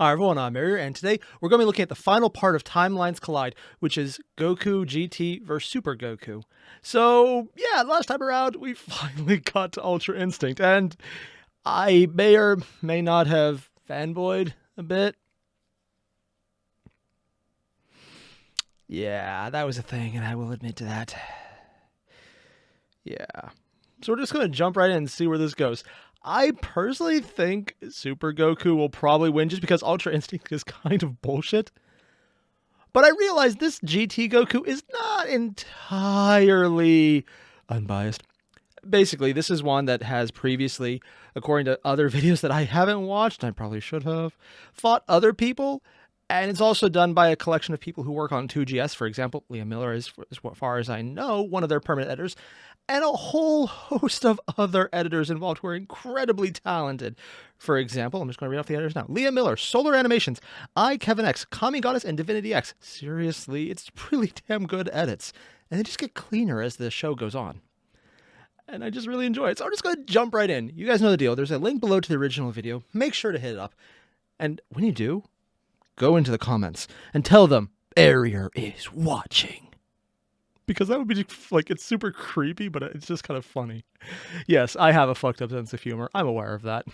Hi everyone, I'm Airier, and today we're going to be looking at the final part of Timelines Collide, which is Goku GT versus Super Goku. So, yeah, last time around, we finally got to Ultra Instinct, and I may or may not have fanboyed a bit. Yeah, that was a thing, and I will admit to that. Yeah. So we're just going to jump right in and see where this goes. I personally think Super Goku will probably win just because Ultra Instinct is kind of bullshit. But I realize this GT Goku is not entirely unbiased. Basically, this is one that has previously, according to other videos that I haven't watched, I probably should have, fought other people. And it's also done by a collection of people who work on 2GS. For example, Leah Miller is, as far as I know, one of their permanent editors. And a whole host of other editors involved who are incredibly talented. For example, I'm just going to read off the editors now. Leah Miller, Solar Animations, Kevin X, Kami Goddess, and Divinity X. Seriously, it's really damn good edits. And they just get cleaner as the show goes on. And I just really enjoy it. So I'm just going to jump right in. You guys know the deal. There's a link below to the original video. Make sure to hit it up. And when you do, go into the comments and tell them Airier is watching. Because that would be like, it's super creepy, but it's just kind of funny. Yes, I have a fucked up sense of humor. I'm aware of that.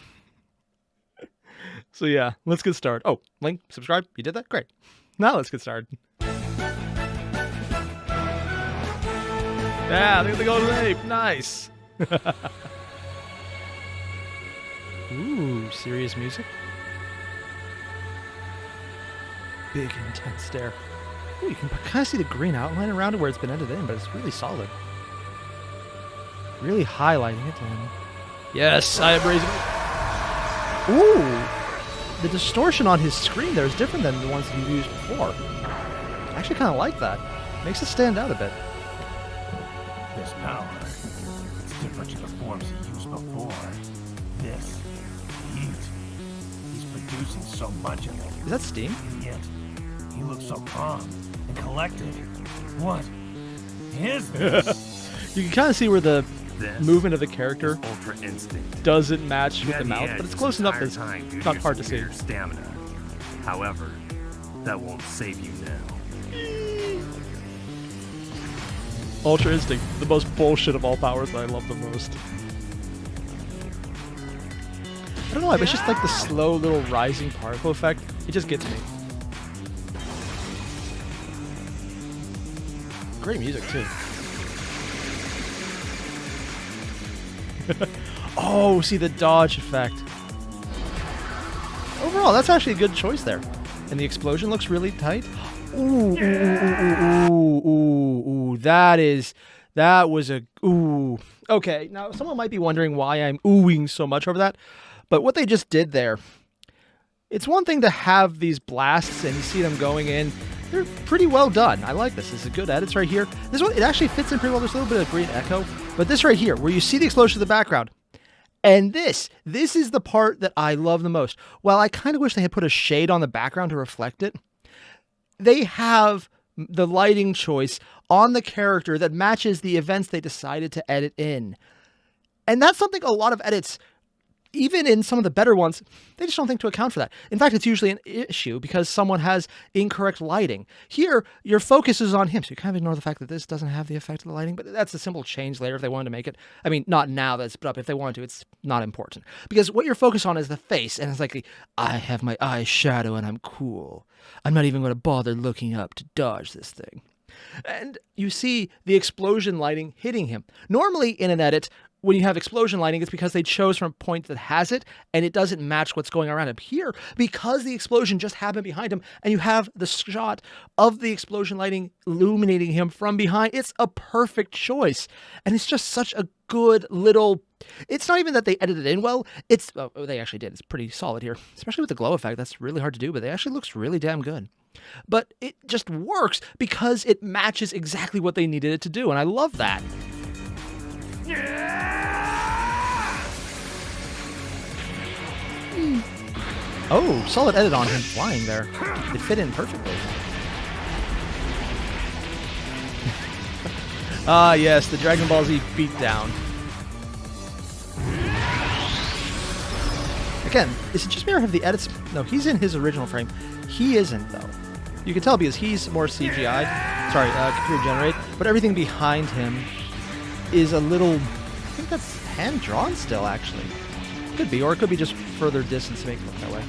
So yeah, let's get started. Oh, link, subscribe. You did that? Great. Now let's get started. Yeah, look at the golden ape. Nice. Ooh, serious music. Big, intense stare. Ooh, you can kind of see the green outline around it where it's been edited in, but it's really solid. Really highlighting it. And yes, I am raising. Ooh, the distortion on his screen there is different than the ones you've used before. I actually kind of like that. Makes it stand out a bit. This power, it's different to the forms he used before. This heat, he's producing so much of it. Is that steam? And yet, he looks so calm and collected. What is this? You can kind of see where the This movement of the character Ultra Instinct doesn't match with At the mouth, but it's end, close enough that entire it's time due to not your hard to see. superior stamina. However, that won't save you now. Ultra Instinct, the most bullshit of all powers that I love the most. I don't know, but it's just like the slow little rising particle effect. It just gets me. Great music, too. Oh, see the dodge effect. Overall, that's actually a good choice there. And the explosion looks really tight. Ooh, ooh, that was a, ooh. Okay, now someone might be wondering why I'm oohing so much over that, but what they just did there, it's one thing to have these blasts and you see them going in. They're pretty well done. I like this. This is good edits right here. This one, it actually fits in pretty well. There's a little bit of green echo, but this right here, where you see the explosion in the background, and this is the part that I love the most. While I kind of wish they had put a shade on the background to reflect it, they have the lighting choice on the character that matches the events they decided to edit in. And that's something a lot of edits, even in some of the better ones, they just don't think to account for that. In fact, it's usually an issue because someone has incorrect lighting. Here, your focus is on him, so you kind of ignore the fact that this doesn't have the effect of the lighting, but that's a simple change later if they wanted to make it. I mean, not now that it's put up. If they wanted to, it's not important. Because what you're focused on is the face, and it's like, I have my eyeshadow and I'm cool. I'm not even going to bother looking up to dodge this thing. And you see the explosion lighting hitting him. Normally in an edit, when you have explosion lighting, it's because they chose from a point that has it, and it doesn't match what's going around him. Here, because the explosion just happened behind him, and you have the shot of the explosion lighting illuminating him from behind, it's a perfect choice. And it's just such a good little... It's not even that they edited it in well, it's... Oh, they actually did. It's pretty solid here. Especially with the glow effect. That's really hard to do, but it actually looks really damn good. But it just works because it matches exactly what they needed it to do, and I love that. Oh, solid edit on him flying there. It fit in perfectly. Ah, yes, the Dragon Ball Z beatdown. Again, is it just me or have the edits No, he's in his original frame. He isn't, though. You can tell because he's more CGI'd. Sorry, computer generated. But everything behind him is a little... I think that's hand-drawn still, actually. Could be, or it could be just further distance to make it look that way.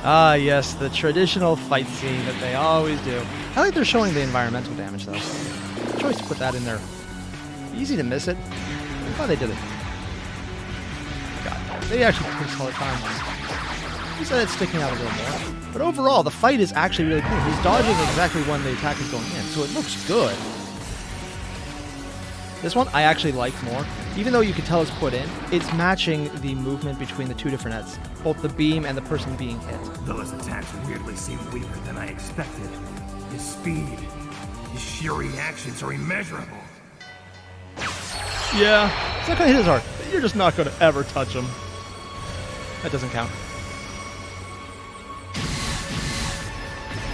Ah, yes, the traditional fight scene that they always do. I like they're showing the environmental damage, though. Choice to put that in there. Easy to miss it. I'm glad they did it. God, they actually took all the time. He said it's sticking out a little more. But overall, the fight is actually really cool. He's dodging exactly when the attack is going in, so it looks good. This one I actually like more. Even though you can tell it's put in, it's matching the movement between the two different heads, both the beam and the person being hit. Though his attacks weirdly seem weaker than I expected, his speed, his sheer reactions are immeasurable. Yeah, it's not going to hit his heart. You're just not going to ever touch him. That doesn't count.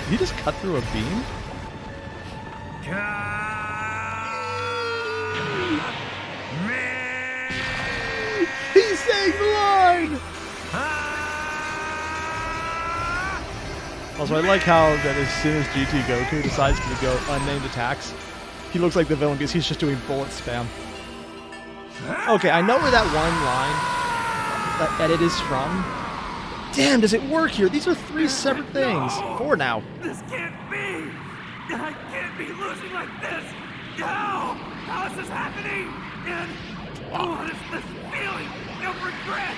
Did he just cut through a beam? He's saying the line! Also, I like how that as soon as GT Goku decides to go unnamed attacks, he looks like the villain because he's just doing bullet spam. Okay, I know where that one line, that edit is from. Damn, does it work here? These are 3 separate things. 4 now. This can't be! I can't be losing like this! No! How is this happening? And what is this feeling of regret?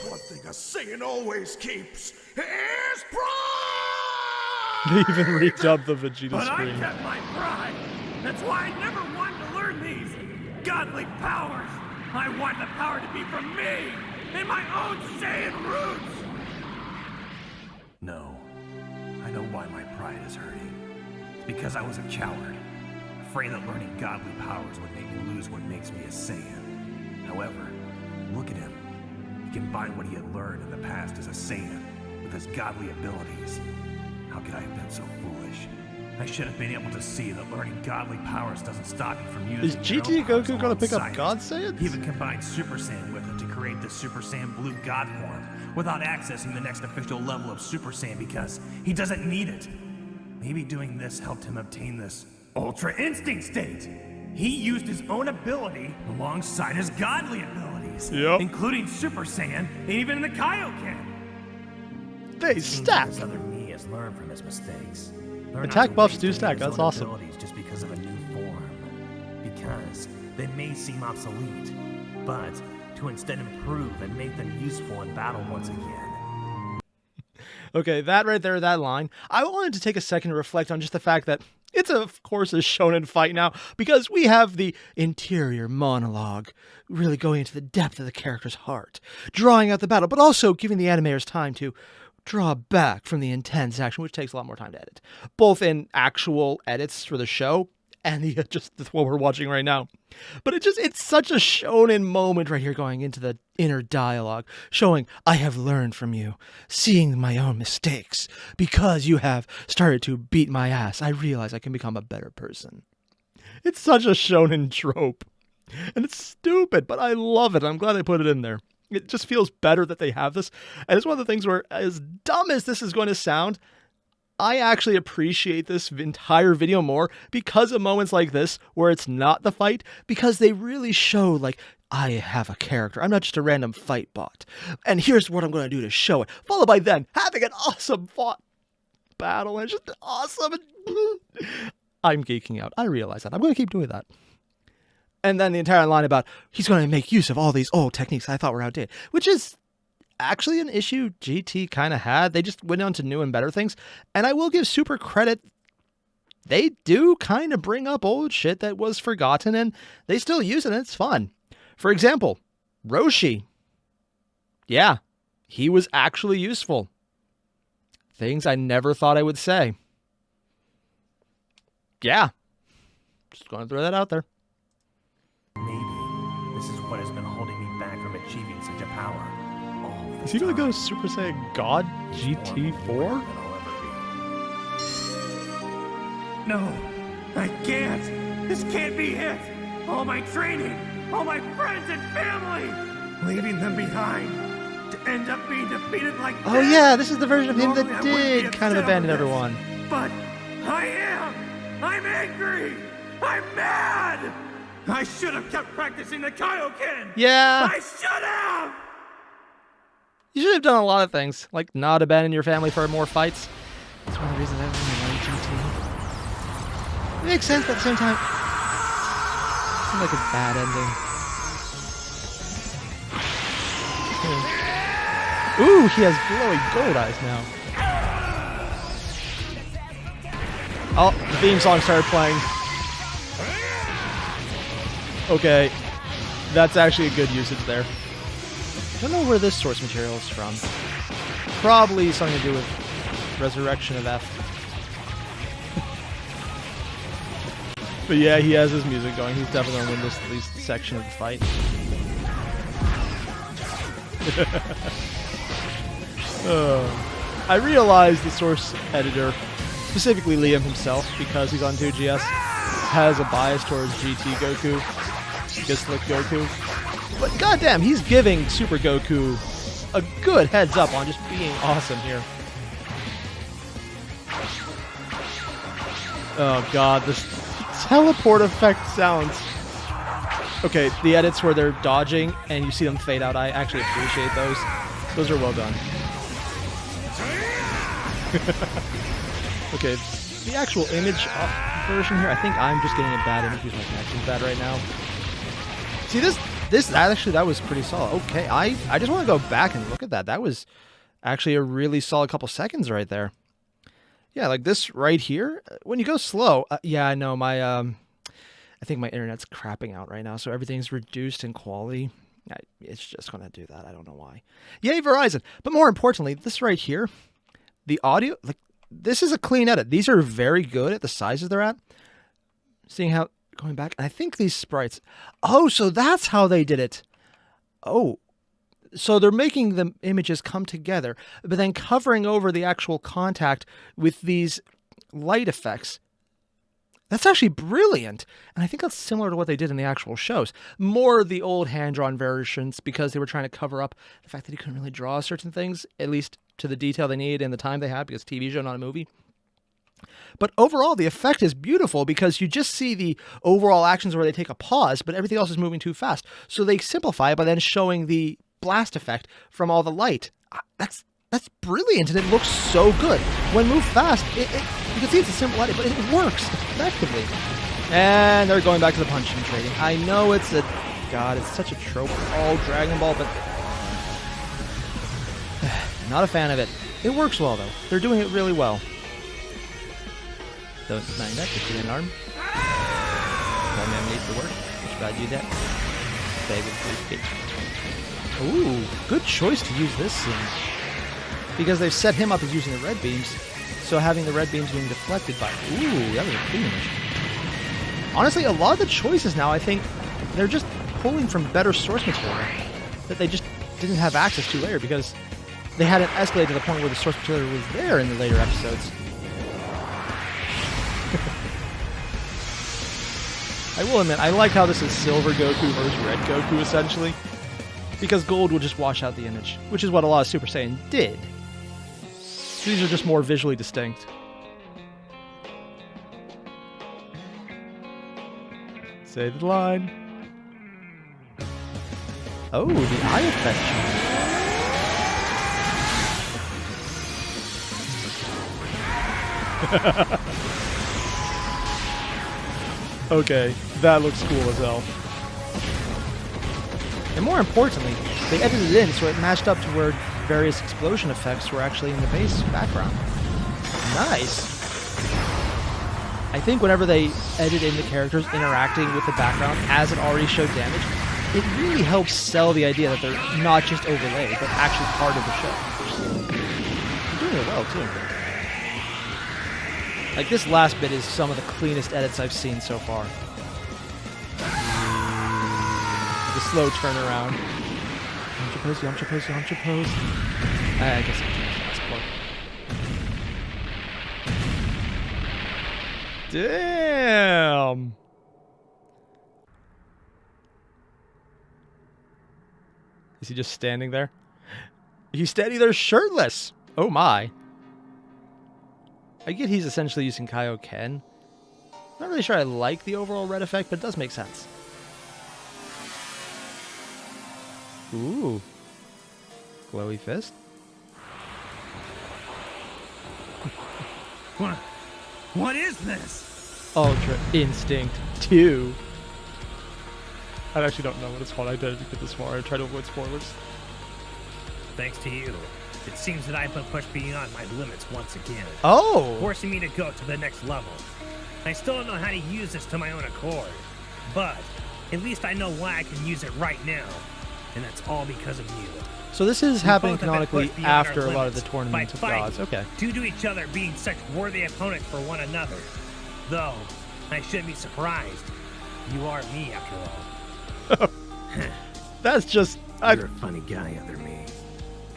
One thing a Saiyan always keeps is pride! They even redubbed the Vegeta But screen. I kept my pride. That's why I never wanted to learn these godly powers. I want the power to be from me and my own Saiyan roots. No, I know why my pride is hurting. It's because I was a coward, afraid that learning godly powers would make me lose what makes me a Saiyan. However, look at him. He combined what he had learned in the past as a Saiyan with his godly abilities. How could I have been so foolish? I should have been able to see that learning godly powers doesn't stop me from using Is GT Goku going to pick up God Saiyans? He even combined Super Saiyan with it to create the Super Saiyan Blue God form without accessing the next official level of Super Saiyan because he doesn't need it. Maybe doing this helped him obtain this Ultra Instinct state. He used his own ability alongside his godly abilities, including Super Saiyan and even the Kaioken. They stack. This other me has learned from his mistakes. Attack buffs do stack. That's awesome. Just because of a new form. Because they may seem obsolete, but to instead improve and make them useful in battle once again. Okay, that right there, that line. I wanted to take a second to reflect on just the fact that it's, of course, a shonen fight now because we have the interior monologue really going into the depth of the character's heart, drawing out the battle, but also giving the animators time to draw back from the intense action, which takes a lot more time to edit, both in actual edits for the show and the just what we're watching right now. But it's such a shonen moment right here going into the inner dialogue, showing I have learned from you, seeing my own mistakes. Because you have started to beat my ass, I realize I can become a better person. It's such a shonen trope. And it's stupid, but I love it. I'm glad they put it in there. It just feels better that they have this. And it's one of the things where, as dumb as this is going to sound, I actually appreciate this entire video more because of moments like this where it's not the fight, because they really show, like, I have a character. I'm not just a random fight bot. And here's what I'm going to do to show it. Followed by then having an awesome fought battle. And it's just awesome. I'm geeking out. I realize that. I'm going to keep doing that. And then the entire line about he's going to make use of all these old techniques I thought were outdated, which is actually an issue GT kind of had. They just went on to new and better things. And I will give Super credit. They do kind of bring up old shit that was forgotten and they still use it and it's fun. For example, Roshi. Yeah, he was actually useful. Things I never thought I would say. Yeah, just going to throw that out there. Maybe this is what has been holding me back from achieving such a power. Is he going to go Super Saiyan God GT4? No, I can't. This can't be it. All my training, all my friends and family. leaving them behind to end up being defeated like Oh this. yeah, this is the version of him Normally, I that wouldn't be did kind of upset abandon over this, everyone. But I am. I'm angry. I'm mad. I should have kept practicing the Kaioken. Yeah. I should have. You should have done a lot of things, like not abandon your family for more fights. That's one of the reasons I really like GT. It makes sense, but at the same time, it seems like a bad ending. Ooh, he has glowing gold eyes now. Oh, the theme song started playing. Okay, that's actually a good usage there. I don't know where this source material is from. Probably something to do with Resurrection of F. But yeah, he has his music going. He's definitely going to win this at least section of the fight. I realized the source editor, specifically Liam himself, because he's on 2GS, has a bias towards GT Goku, just like Goku. But goddamn, he's giving Super Goku a good heads up on just being awesome here. Oh god, this teleport effect sounds... Okay, the edits where they're dodging and you see them fade out, I actually appreciate those. Those are well done. Okay, the actual image version here, I think I'm just getting a bad image because my connection's bad right now. See, that was pretty solid. Okay, I just want to go back and look at that. That was actually a really solid couple seconds right there. Yeah, like this right here, when you go slow, yeah, I know my, I think my internet's crapping out right now, so everything's reduced in quality. It's just going to do that. I don't know why. Yay, Verizon. But more importantly, this right here, the audio, like, this is a clean edit. These are very good at the sizes they're at. Seeing how, going back, and I think these sprites, oh, so that's how they did it. Oh, so they're making the images come together, but then covering over the actual contact with these light effects. That's actually brilliant. And I think that's similar to what they did in the actual shows. More the old hand-drawn versions because they were trying to cover up the fact that you couldn't really draw certain things, at least to the detail they needed and the time they had, because TV show, not a movie. But overall, the effect is beautiful because you just see the overall actions where they take a pause, but everything else is moving too fast. So they simplify it by then showing the blast effect from all the light. That's brilliant, and it looks so good. When moved fast, you can see it's a simple edit, but it works effectively. And they're going back to the punch and trading. I know it's such a trope, all Dragon Ball, but not a fan of it. It works well, though. They're doing it really well. Don't mind that, just get an arm. One man made for work. Should I do that? Save it, please. Ooh, good choice to use this scene. Because they've set him up as using the red beams, so having the red beams being deflected by... Ooh, that was a clean image. Honestly, a lot of the choices now, I think, they're just pulling from better source material that they just didn't have access to later, because they hadn't escalated to the point where the source material was there in the later episodes. I will admit, I like how this is Silver Goku versus Red Goku, essentially. Because gold will just wash out the image, which is what a lot of Super Saiyan did. These are just more visually distinct. Say the line. Oh, the eye effect. Okay, that looks cool as hell. And more importantly, they edited it in so it matched up to where various explosion effects were actually in the base background. Nice! I think whenever they edit in the characters interacting with the background as it already showed damage, it really helps sell the idea that they're not just overlaid, but actually part of the show. They're doing it well, too. Like, this last bit is some of the cleanest edits I've seen so far. The slow turnaround. Yamcha pose, Yamcha pose, Yamcha pose. I guess I'm the last part. Damn! Is he just standing there? He's standing there shirtless. Oh my. I get he's essentially using Kaioken. Not really sure I like the overall red effect, but it does make sense. Ooh. Glowy fist. What is this? Ultra Instinct 2. I actually don't know what it's called. I did get this far. I try to avoid spoilers. Thanks to you, it seems that I've been pushed beyond my limits once again. Oh! Forcing me to go to the next level. I still don't know how to use this to my own accord, but at least I know why I can use it right now, and that's all because of you. So this is We happening both have been canonically pushed beyond after our a lot of the limits Tournament by of fighting Gods. Okay. due to each other being such worthy opponents for one another. Though, I shouldn't be surprised. You are me, after all. That's just... You're a funny guy, other me.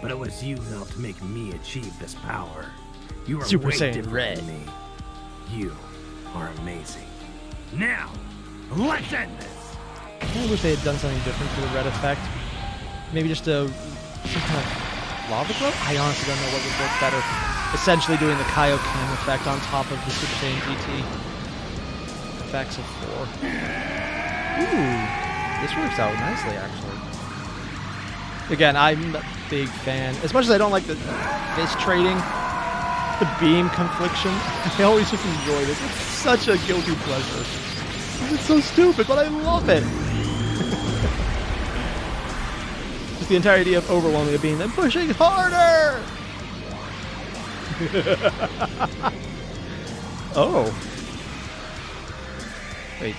But it was you who helped make me achieve this power. You are Super way Saiyan different Red. than me. You are amazing. Now, let's end this. I wish they had done something different for the red effect. Maybe just some kind of lava glow? I honestly don't know what would work better. Essentially doing the Kaioken effect on top of the Super Saiyan GT effects of 4. Ooh, this works out nicely, actually. Again, I'm a big fan. As much as I don't like this trading, the beam confliction, I always just enjoy this. It's such a guilty pleasure. It's so stupid, but I love it. Just the entire idea of overwhelming a beam and pushing harder. Oh. Wait.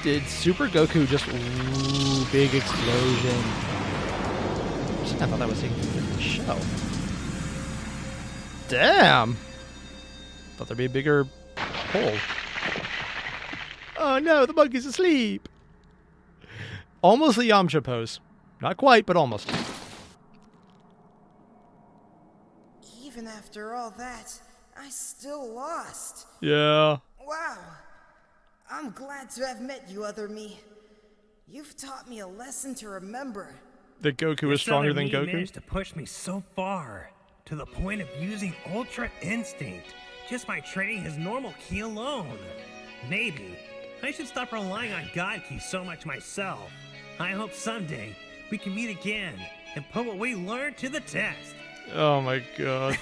Did Super Goku just... Ooh, big explosion. I thought that was taking a different show. Damn! Thought there'd be a bigger hole. Oh no, the monkey's asleep! Almost the Yamcha pose. Not quite, but almost. Even after all that, I still lost. Yeah. Wow. I'm glad to have met you, other me. You've taught me a lesson to remember. That Goku is stronger than Goku? Managed to push me so far, to the point of using Ultra Instinct, just by training his normal ki alone. Maybe I should stop relying on God Ki so much myself. I hope someday we can meet again and put what we learned to the test. Oh my god.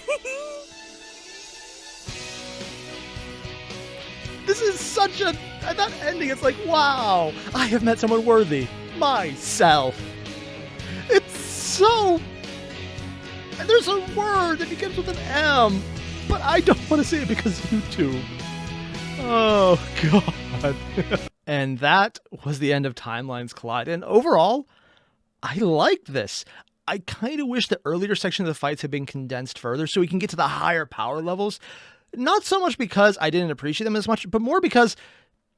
This is such a... That ending, it's like, wow, I have met someone worthy. Myself. It's so... And there's a word that begins with an M, but I don't want to say it because YouTube. Oh, God. And that was the end of Timelines Collide. And overall, I liked this. I kind of wish the earlier section of the fights had been condensed further so we can get to the higher power levels. Not so much because I didn't appreciate them as much, but more because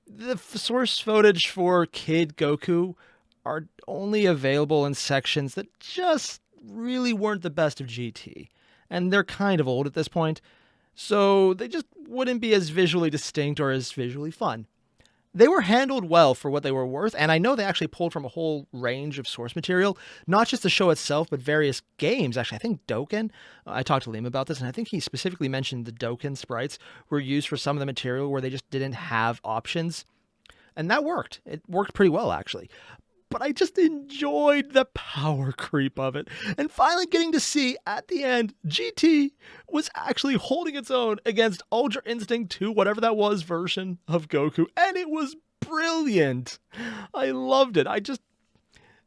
the source footage for Kid Goku are only available in sections that just really weren't the best of GT. And they're kind of old at this point, so they just wouldn't be as visually distinct or as visually fun. They were handled well for what they were worth, and I know they actually pulled from a whole range of source material, not just the show itself, but various games. Actually, I think Dokkan, I talked to Liam about this, and I think he specifically mentioned the Dokkan sprites were used for some of the material where they just didn't have options. And that worked. It worked pretty well, actually. But I just enjoyed the power creep of it. And finally getting to see, at the end, GT was actually holding its own against Ultra Instinct 2, whatever that was, version of Goku. And it was brilliant. I loved it.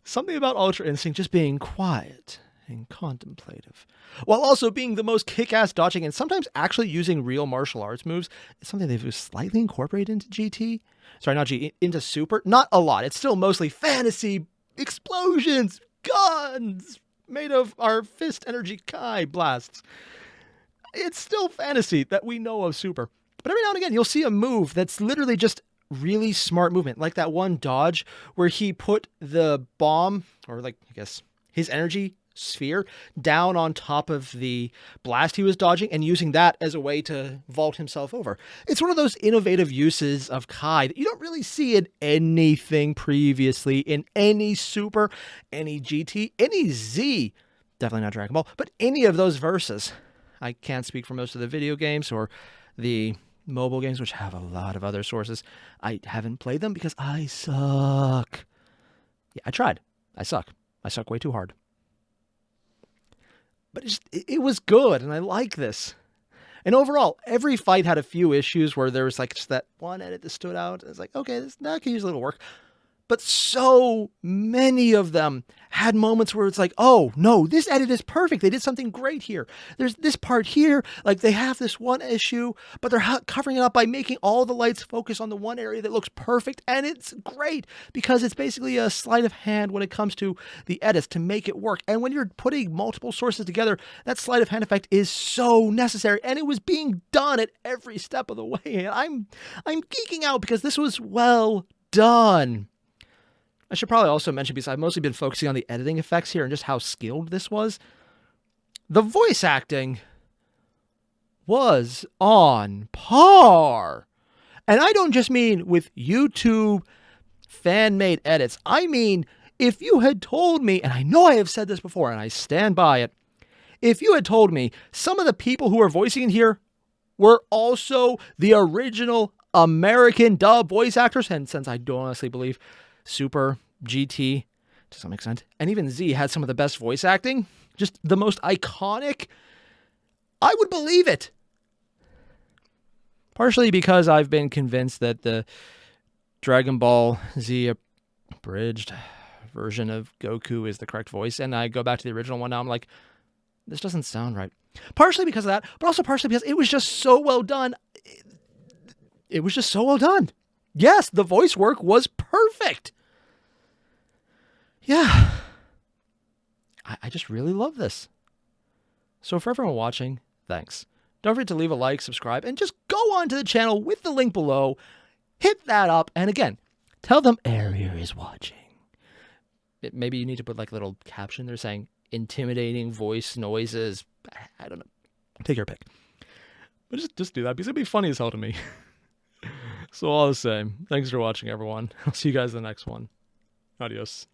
Something about Ultra Instinct just being quiet and contemplative, while also being the most kick-ass dodging and sometimes actually using real martial arts moves. It's something they've slightly incorporated into GT. Sorry, not GT, into Super. Not a lot. It's still mostly fantasy, explosions, guns, made of our fist energy Kai blasts. It's still fantasy that we know of Super. But every now and again, you'll see a move that's literally just really smart movement, like that one dodge where he put the bomb, or like, I guess, his energy sphere down on top of the blast he was dodging and using that as a way to vault himself over. It's one of those innovative uses of Kai that you don't really see in anything previously, in any Super, any GT, any Z, definitely not Dragon Ball, but any of those verses. I can't speak for most of the video games or the mobile games, which have a lot of other sources. I haven't played them because I suck. Yeah, I tried. I suck. I suck way too hard. But it was good, and I like this. And overall, every fight had a few issues where there was like just that one edit that stood out. It's like, okay, that could use a little work. But so many of them had moments where it's like, oh, no, this edit is perfect. They did something great here. There's this part here, like they have this one issue, but they're covering it up by making all the lights focus on the one area that looks perfect. And it's great because it's basically a sleight of hand when it comes to the edits to make it work. And when you're putting multiple sources together, that sleight of hand effect is so necessary. And it was being done at every step of the way. And I'm geeking out because this was well done. I should probably also mention, because I've mostly been focusing on the editing effects here and just how skilled this was. The voice acting was on par. And I don't just mean with YouTube fan-made edits. I mean, if you had told me, and I know I have said this before, and I stand by it, if you had told me some of the people who are voicing in here were also the original American dub voice actors, and since I don't honestly believe Super, GT, to some extent, and even Z had some of the best voice acting, just the most iconic, I would believe it. Partially because I've been convinced that the Dragon Ball Z abridged version of Goku is the correct voice, and I go back to the original one now, I'm like, this doesn't sound right. Partially because of that, but also partially because it was just so well done. It was just so well done. Yes, the voice work was perfect. Yeah. I just really love this. So for everyone watching, thanks. Don't forget to leave a like, subscribe, and just go on to the channel with the link below. Hit that up, and again, tell them Airier is watching. Maybe you need to put like a little caption there saying, intimidating voice noises. I don't know. Take your pick. But just do that because it'd be funny as hell to me. So all the same, thanks for watching, everyone. I'll see you guys in the next one. Adios.